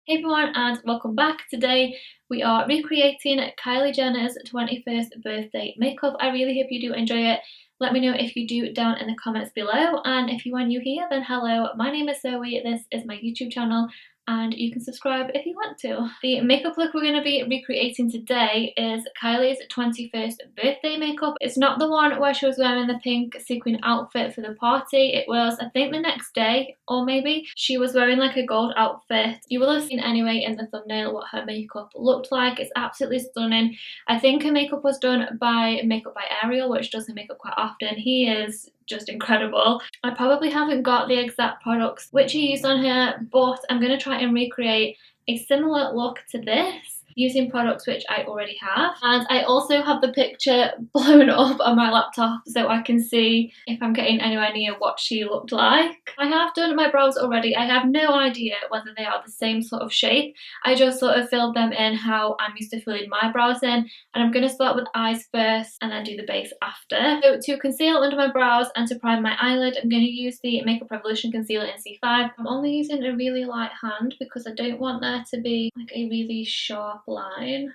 Hey everyone and welcome back. Today we are recreating Kylie Jenner's 21st birthday makeup. I really hope you do enjoy it. Let me know if you do down in the comments below, and if you are new here then hello, my name is Zoe, this is my YouTube channel and you can subscribe if you want to. The makeup look we're going to be recreating today is Kylie's 21st birthday makeup. It's not the one where she was wearing the pink sequin outfit for the party. It was, I think, the next day, or maybe she was wearing like a gold outfit. You will have seen anyway in the thumbnail what her makeup looked like. It's absolutely stunning. I think her makeup was done by Makeup by Ariel, which does her makeup quite often. He is just incredible. I probably haven't got the exact products which he used on her, but I'm going to try and recreate a similar look to this using products which I already have. And I also have the picture blown up on my laptop so I can see if I'm getting anywhere near what she looked like. I have done my brows already. I have no idea whether they are the same sort of shape. I just sort of filled them in how I'm used to filling my brows in, and I'm going to start with eyes first and then do the base after. So to conceal under my brows and to prime my eyelid, I'm going to use the Makeup Revolution concealer in C5. I'm only using a really light hand because I don't want there to be like a really sharp line.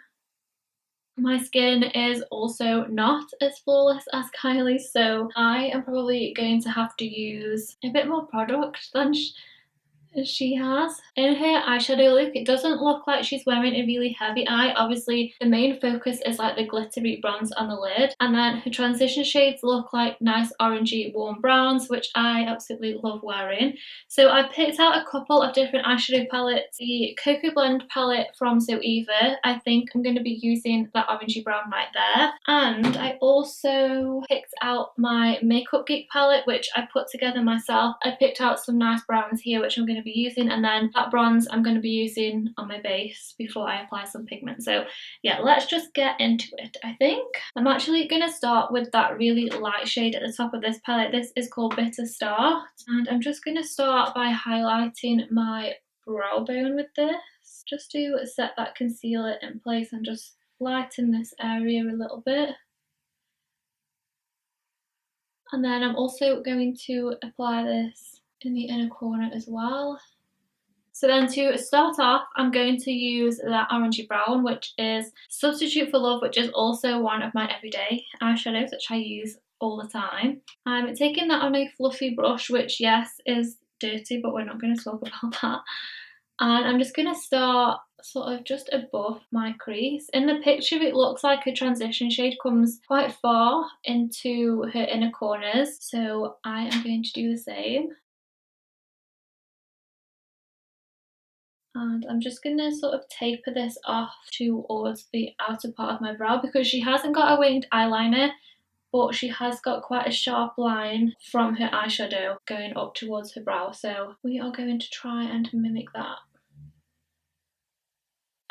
My skin is also not as flawless as Kylie's, so I am probably going to have to use a bit more product than she has. In her eyeshadow look, it doesn't look like she's wearing a really heavy eye. Obviously the main focus is like the glittery bronze on the lid, and then her transition shades look like nice orangey warm browns, which I absolutely love wearing. So I picked out a couple of different eyeshadow palettes. The Koko blend palette from Zoeca, I think I'm going to be using that orangey brown right there, and I also picked out my Makeup Geek palette which I put together myself. I picked out some nice browns here which I'm going to be using, and then that bronze I'm going to be using on my base before I apply some pigment. So yeah, let's just get into it. I think I'm actually going to start with that really light shade at the top of this palette. This is called Bitter Start, and I'm just going to start by highlighting my brow bone with this just to set that concealer in place and just lighten this area a little bit. And then I'm also going to apply this in the inner corner as well. So then to start off, I'm going to use that orangey brown, which is Substitute for Love, which is also one of my everyday eyeshadows, which I use all the time. I'm taking that on a fluffy brush, which yes is dirty, but we're not going to talk about that. And I'm just going to start sort of just above my crease. In the picture it looks like her transition shade comes quite far into her inner corners, so I am going to do the same. And I'm just going to sort of taper this off towards the outer part of my brow because she hasn't got a winged eyeliner, but she has got quite a sharp line from her eyeshadow going up towards her brow, so we are going to try and mimic that.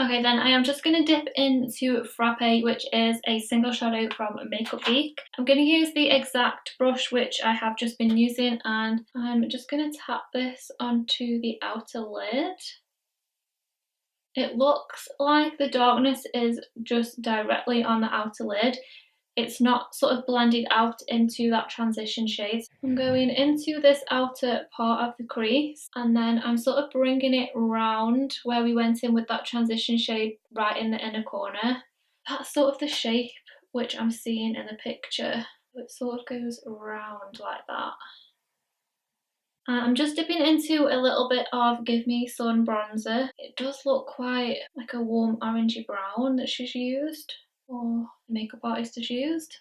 Okay, then I am just going to dip into Frappe, which is a single shadow from Makeup Geek. I'm going to use the exact brush which I have just been using, and I'm just going to tap this onto the outer lid. It looks like the darkness is just directly on the outer lid. It's not sort of blended out into that transition shade. I'm going into this outer part of the crease, and then I'm sort of bringing it round where we went in with that transition shade right in the inner corner. That's sort of the shape which I'm seeing in the picture. It sort of goes around like that. I'm just dipping into a little bit of Give Me Sun bronzer. It does look quite like a warm orangey brown that she's used, or the makeup artist has used.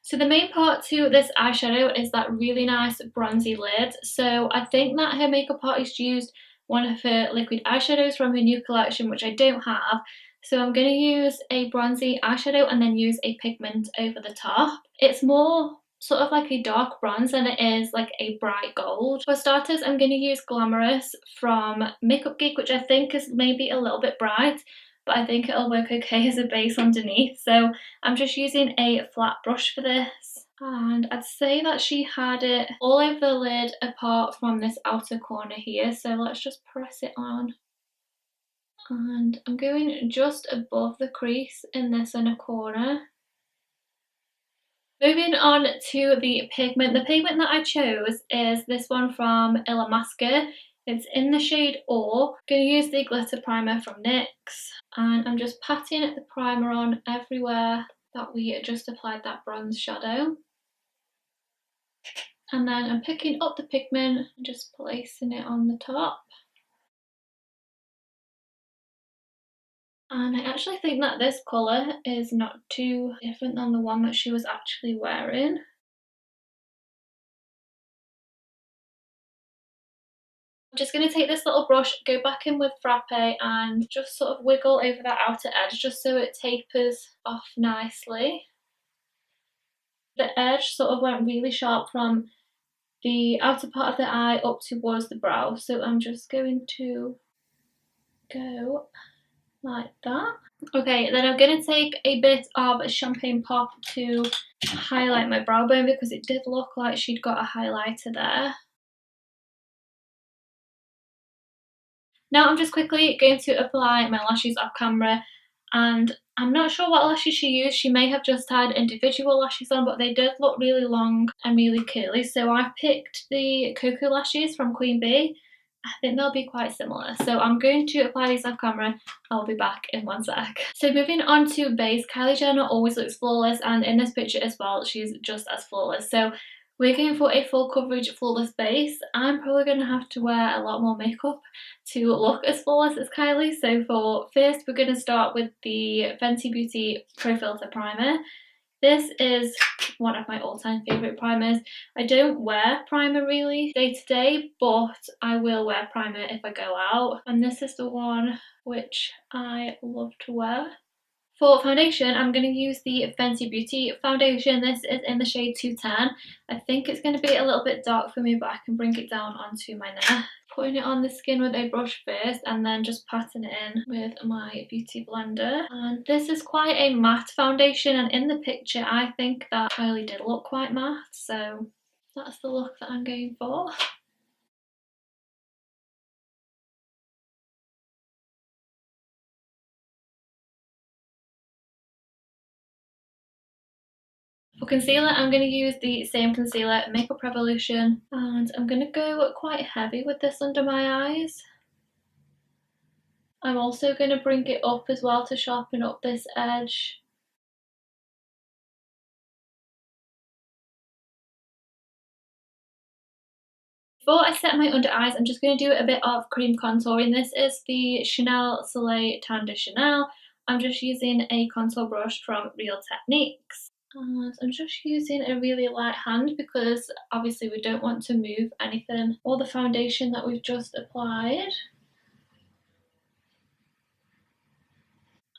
So the main part to this eyeshadow is that really nice bronzy lid. So I think that her makeup artist used one of her liquid eyeshadows from her new collection, which I don't have. So I'm going to use a bronzy eyeshadow and then use a pigment over the top. It's more sort of like a dark bronze than it is like a bright gold. For starters, I'm going to use Glamorous from Makeup Geek, which I think is maybe a little bit bright, but I think it'll work okay as a base underneath. So I'm just using a flat brush for this. And I'd say that she had it all over the lid apart from this outer corner here. So let's just press it on. And I'm going just above the crease in this inner corner. Moving on to the pigment. The pigment that I chose is this one from Illamasqua. It's in the shade Ore. I'm going to use the glitter primer from NYX, and I'm just patting the primer on everywhere that we just applied that bronze shadow. And then I'm picking up the pigment and just placing it on the top. And I actually think that this colour is not too different than the one that she was actually wearing. I'm just going to take this little brush, go back in with Frappe and just sort of wiggle over that outer edge just so it tapers off nicely. The edge sort of went really sharp from the outer part of the eye up towards the brow, so I'm just going to go like that. Okay, then I'm going to take a bit of Champagne Pop to highlight my brow bone because it did look like she'd got a highlighter there. Now I'm just quickly going to apply my lashes off camera, and I'm not sure what lashes she used. She may have just had individual lashes on, but they did look really long and really curly, so I picked the Koko lashes from Queen Bee. I think they'll be quite similar. So I'm going to apply these off camera. I'll be back in one sec. So moving on to base, Kylie Jenner always looks flawless, and in this picture as well, she's just as flawless. So we're going for a full coverage flawless base. I'm probably going to have to wear a lot more makeup to look as flawless as Kylie. So for first, we're going to start with the Fenty Beauty Pro Filter Primer. This is one of my all-time favourite primers. I don't wear primer really day to day, but I will wear primer if I go out. And this is the one which I love to wear. For foundation, I'm going to use the Fenty Beauty foundation. This is in the shade 210. I think it's going to be a little bit dark for me, but I can bring it down onto my neck. Putting it on the skin with a brush first and then just patting it in with my beauty blender. And this is quite a matte foundation, and in the picture I think that Kylie did look quite matte, so that's the look that I'm going for. For concealer, I'm going to use the same concealer, Makeup Revolution, and I'm going to go quite heavy with this under my eyes. I'm also going to bring it up as well to sharpen up this edge. Before I set my under eyes, I'm just going to do a bit of cream contouring. This is the Chanel Soleil Tan de Chanel. I'm just using a contour brush from Real Techniques. And I'm just using a really light hand because obviously we don't want to move anything or the foundation that we've just applied.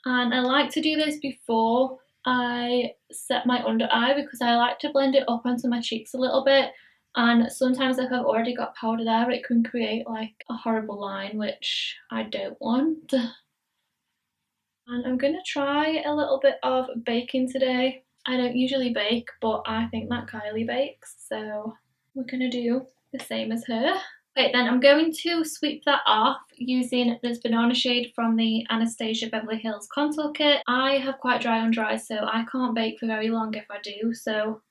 And I like to do this before I set my under eye because I like to blend it up onto my cheeks a little bit, and sometimes if I've already got powder there it can create like a horrible line, which I don't want. And I'm going to try a little bit of baking today. I don't usually bake, but I think that Kylie bakes, so we're going to do the same as her. Okay, then I'm going to sweep that off using this banana shade from the Anastasia Beverly Hills Contour Kit. I have quite dry under eyes, so I can't bake for very long if I do, so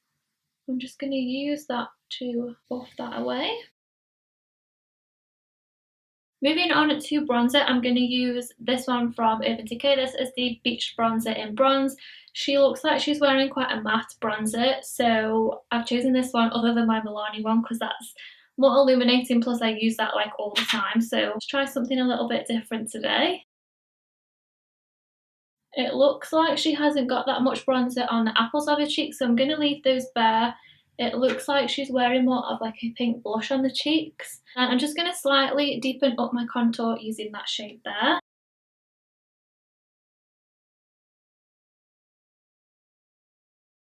I'm just going to use that to buff that away. Moving on to bronzer, I'm going to use this one from Urban Decay. This is the Beach Bronzer in Bronze. She looks like she's wearing quite a matte bronzer, so I've chosen this one other than my Milani one because that's more illuminating, plus I use that like all the time, so let's try something a little bit different today. It looks like she hasn't got that much bronzer on the apples of her cheeks, so I'm going to leave those bare. It looks like she's wearing more of like a pink blush on the cheeks. And I'm just going to slightly deepen up my contour using that shade there.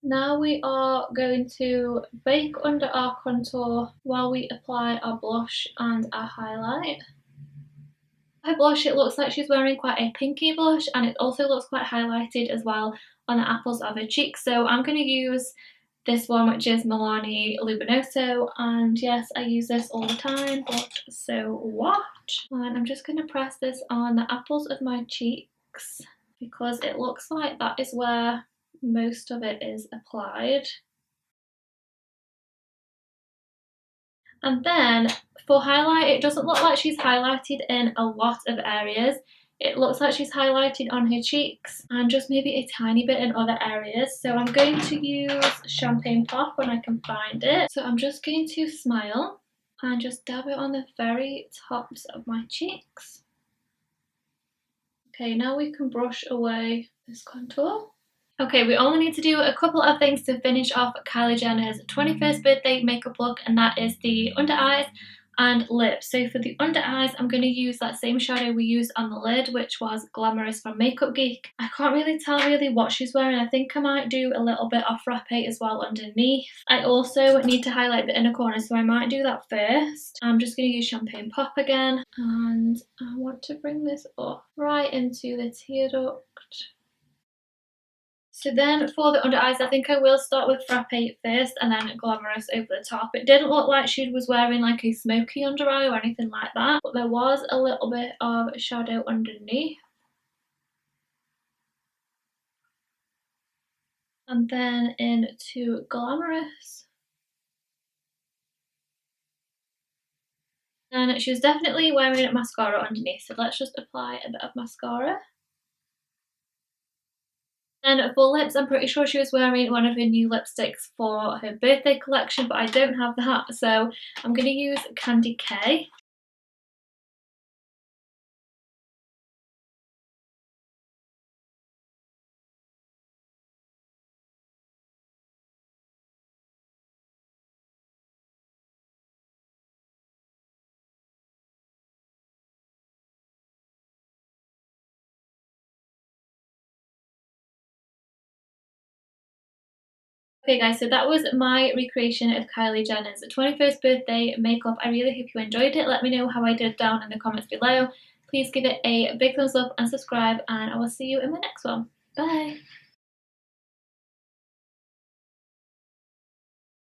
Now we are going to bake under our contour while we apply our blush and our highlight. Her blush, it looks like she's wearing quite a pinky blush, and it also looks quite highlighted as well on the apples of her cheeks. So I'm going to use this one, which is Milani Luminoso, and yes, I use this all the time, but so what? And I'm just going to press this on the apples of my cheeks because it looks like that is where most of it is applied. And then for highlight, it doesn't look like she's highlighted in a lot of areas. It looks like she's highlighted on her cheeks and just maybe a tiny bit in other areas. So I'm going to use Champagne Pop when I can find it. So I'm just going to smile and just dab it on the very tops of my cheeks. Okay, now we can brush away this contour. Okay, we only need to do a couple of things to finish off Kylie Jenner's 21st birthday makeup look, and that is the under eyes and lips. So for the under eyes, I'm going to use that same shadow we used on the lid, which was Glamorous from Makeup Geek. I can't really tell what she's wearing. I think I might do a little bit of Frappe as well underneath. I also need to highlight the inner corner, so I might do that first. I'm just going to use Champagne Pop again, and I want to bring this up right into the tear duct. So then for the under eyes, I think I will start with Frappe first and then Glamorous over the top. It didn't look like she was wearing like a smoky under eye or anything like that, but there was a little bit of shadow underneath. And then into Glamorous. And she was definitely wearing mascara underneath, so let's just apply a bit of mascara. And for lips, I'm pretty sure she was wearing one of her new lipsticks for her birthday collection, but I don't have that, so I'm going to use Candy K. Okay guys, so that was my recreation of Kylie Jenner's 21st birthday makeup. I really hope you enjoyed it. Let me know how I did down in the comments below. Please give it a big thumbs up and subscribe, and I will see you in my next one. Bye!